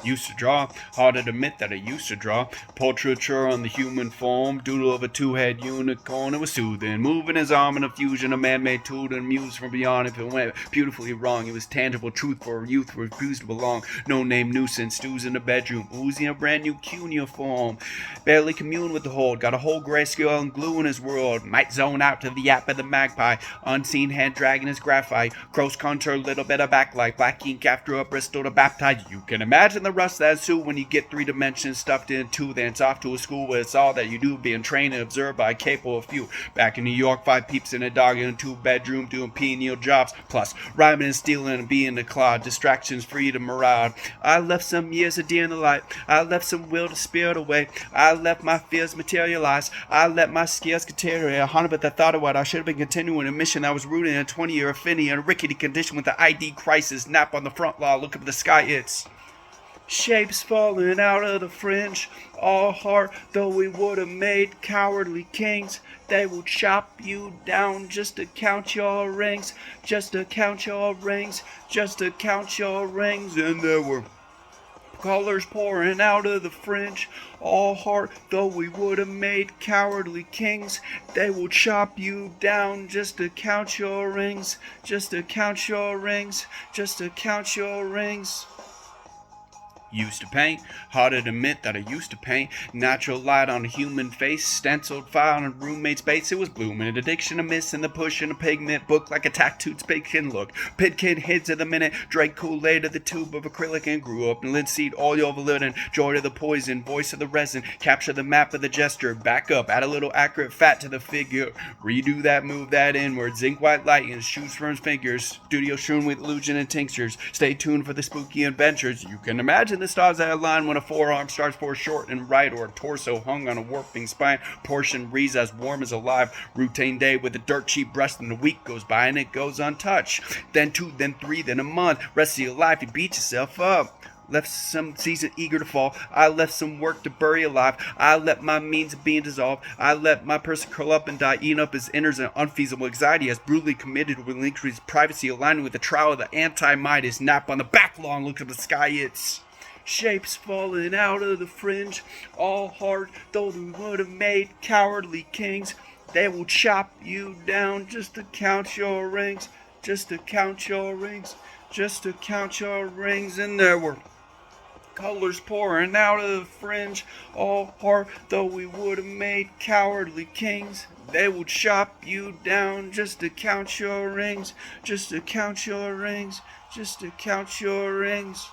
Used to draw, hard to admit that I used to draw. Portraiture on the human form, doodle of a two-head unicorn. It was soothing, moving his arm in a fusion, a man-made tool to muse from beyond. If it went beautifully wrong, it was tangible truth for a youth who refused to belong. No-name nuisance, stews in the bedroom, oozing a brand new cuneiform. Barely commune with the hold, got a whole grayscale and glue in his world. Might zone out to the yap of the magpie, unseen hand dragging his graphite. Gross contour, little bit of backlight, black ink after a Bristol to baptize. You can imagine the rust that ensues when you get 3 dimensions stuffed in 2, then it's off to a school where it's all that you do, being trained and observed by a capable of few. Back in New York, 5 peeps and a dog in a 2-bedroom doing penial jobs, plus rhyming and stealing and being a clod, distractions free to maraud. I left some years of deer in the light, I left some will to spirit away, I left my fears materialize, I let my skills deteriorate. 100 but the thought of what I should have been continuing a mission that was rooted in a 20-year affinity in a rickety condition with the ID crisis, nap on the front lawn, look up at the sky, it's shapes falling out of the fringe, all heart, though we would have made cowardly kings. They will chop you down just to count your rings, just to count your rings, just to count your rings. And there were colors pouring out of the fringe, all heart, though we would have made cowardly kings. They will chop you down just to count your rings, just to count your rings, just to count your rings. Used to paint, hard to admit that I used to paint. Natural light on a human face, stenciled fire on a roommate's base. It was blooming, an addiction to miss and the push in a pigment book like a tattooed can look. Pitkin heads of the minute, drank Kool-Aid of the tube of acrylic and grew up in linseed oil of a living. Joy to the poison, voice of the resin, capture the map of the gesture. Back up, add a little accurate fat to the figure. Redo that, move that inward. Zinc white light and shoots from his fingers. Studio strewn with illusion and tinctures. Stay tuned for the spooky adventures. You can imagine the stars that align when a forearm starts foreshort and right, or a torso hung on a warping spine. Portion breeze as warm as alive. Routine day with a dirt cheap breast, and a week goes by and it goes untouched. Then 2, then 3, then a month. Rest of your life, you beat yourself up. Left some season eager to fall. I left some work to bury alive. I let my means of being dissolved. I let my person curl up and die, eating up his innards and unfeasible anxiety as brutally committed to relinquish his privacy, aligning with the trial of the anti-Midas. Nap on the back lawn, look at the sky, it's shapes falling out of the fringe, all hard, though they would have made cowardly kings. They will chop you down just to count your rings, just to count your rings, just to count your rings. And there were colors pouring out of the fringe, all hard, though we would have made cowardly kings. They will chop you down just to count your rings, just to count your rings, just to count your rings.